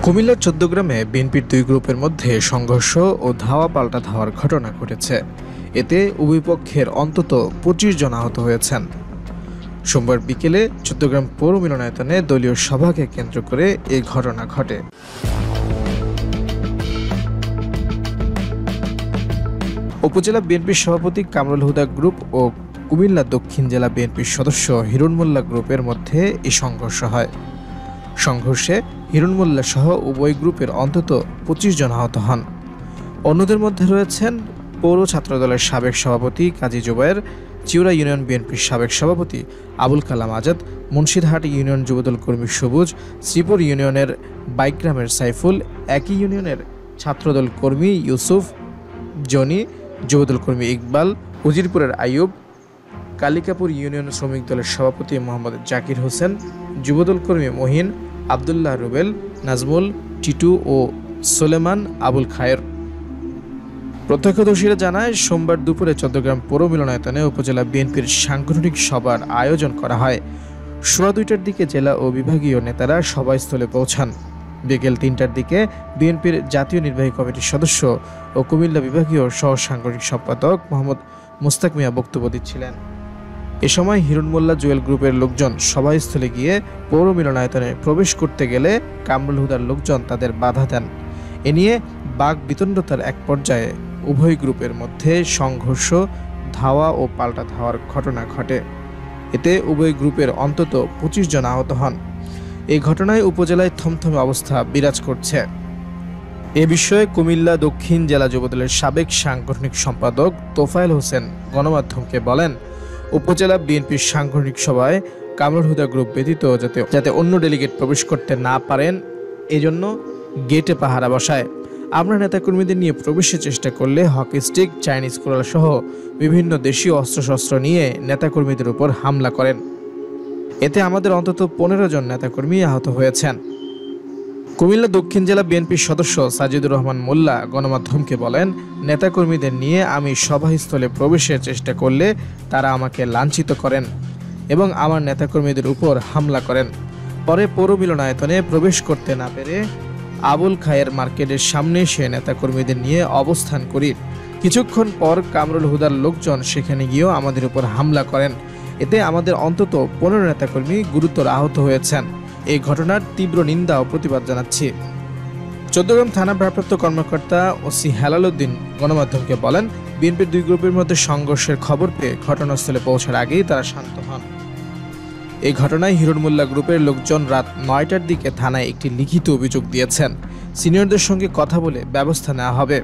কুমিল্লার চৌদ্দগ্রামে বিএনপির দুই গ্রুপের মধ্যে সংঘর্ষ ও ধাওয়া পাল্টা ধাওয়ার ঘটনা ঘটেছে। এতে উভয় পক্ষের অন্তত ২৫ জন আহত হয়েছেন। সোমবার বিকেলে চৌদ্দগ্রাম পৌর মিলনায়তনে দলীয় সভাকে কেন্দ্র করে এই ঘটনা ঘটে। উপজেলা বিএনপির সভাপতি কামরুল হুদা গ্রুপ ও কুমিল্লা দক্ষিণ জেলা বিএনপির সদস্য হিরণ মোল্লা গ্রুপের মধ্যে এই সংঘর্ষ হয়। সংঘর্ষে হিরণ মোল্লা সহ উভয় গ্রুপের অন্তত ২৫ জন আহত হন। অন্যদের মধ্যে রয়েছেন পৌর ছাত্রদলের সাবেক সভাপতি কাজী জুবায়ের, চিউরা ইউনিয়ন বিএনপির সাবেক সভাপতি আবুল কালাম আজাদ, মুন্সিরহাট ইউনিয়ন যুবদল কর্মী সবুজ, শ্রীপুর ইউনিয়নের বাইগ্রামের সাইফুল, একই ইউনিয়নের ছাত্রদল কর্মী ইউসুফ, জনি, যুবদল কর্মী ইকবাল, উজিরপুরের আইয়ুব, কালিকাপুর ইউনিয়ন শ্রমিক দলের সভাপতি মোহাম্মদ জাকির হোসেন, যুবদল কর্মী মহিন, আবদুল্লাহ রুবেল, নাজমুল, টিটু ও সোলেমান আবুল খায়ের। প্রত্যক্ষদর্শীরা জানায়, সোমবার দুপুরে চৌদ্দগ্রাম পৌর মিলনায়তনে উপজেলা বিএনপির সাংগঠনিক সভার আয়োজন করা হয়। সোয়া ২টার দিকে জেলা ও বিভাগীয় নেতারা সভাস্থলে পৌঁছান। বিকেল ৩টার দিকে বিএনপির জাতীয় নির্বাহী কমিটির সদস্য ও কুমিল্লা বিভাগীয় সহ সাংগঠনিক সম্পাদক মোহাম্মদ মুস্তাক মিয়া বক্তব্য দিচ্ছিলেন। এ সময় হিরণ মোল্লা জুয়েল গ্রুপের লোকজন সভাস্থলে গিয়ে পৌর মিলনায়তনে প্রবেশ করতে গেলে কামরুল হুদার লোকজন তাদের বাধা দেন। এ নিয়ে বাক বিতণ্ডতার এক পর্যায়ে উভয় গ্রুপের মধ্যে সংঘর্ষ, ধাওয়া ও পাল্টা ধাওয়ার ঘটনা ঘটে। এতে উভয় গ্রুপের অন্তত ২৫ জন আহত হন। এই ঘটনায় উপজেলায় থমথমে অবস্থা বিরাজ করছে। এ বিষয়ে কুমিল্লা দক্ষিণ জেলা যুবদলের সাবেক সাংগঠনিক সম্পাদক তোফায়েল হোসেন গণমাধ্যমকে বলেন, উপজেলা বিএনপির সাংগঠনিক সভায় কামরুল হুদা গ্রুপ ব্যতীত যাতে অন্য ডেলিগেট প্রবেশ করতে না পারেন, এজন্য গেটে পাহারা বসায়। আমরা নেতাকর্মীদের নিয়ে প্রবেশের চেষ্টা করলে হকি স্টিক, চাইনিজ কোরাল সহ বিভিন্ন দেশীয় অস্ত্রশস্ত্র নিয়ে নেতাকর্মীদের উপর হামলা করেন। এতে আমাদের অন্তত ১৫ জন নেতাকর্মী আহত হয়েছেন। কুমিল্লা দক্ষিণ জেলা বিএনপির সদস্য সাজিদুর রহমান মোল্লা গণমাধ্যমকে বলেন, নেতাকর্মীদের নিয়ে আমি সভাস্থলে প্রবেশের চেষ্টা করলে তারা আমাকে লাঞ্ছিত করেন এবং আমার নেতাকর্মীদের উপর হামলা করেন। পরে পৌর মিলনায়তনে প্রবেশ করতে না পেরে আবুল খায়ের মার্কেটের সামনে এসে নেতাকর্মীদের নিয়ে অবস্থান করি। কিছুক্ষণ পর কামরুল হুদার লোকজন সেখানে গিয়েও আমাদের উপর হামলা করেন। এতে আমাদের অন্তত ১৫ নেতাকর্মী গুরুতর আহত হয়েছেন। এই ঘটনার তীব্র নিন্দা ও প্রতিবাদ জানাচ্ছি। চৌদ্দগ্রাম থানা ভারপ্রাপ্ত কর্মকর্তা ওসি হেলাল উদ্দিন গণমাধ্যমকে বলেন, বিএনপির দুই গ্রুপের মধ্যে সংঘর্ষের খবর পেয়ে ঘটনাস্থলে পৌঁছার আগেই তারা শান্ত হন। এই ঘটনায় হিরণ মোল্লা গ্রুপের লোকজন রাত ৯টার দিকে থানায় একটি লিখিত অভিযোগ দিয়েছেন। সিনিয়রদের সঙ্গে কথা বলে ব্যবস্থা নেওয়া হবে।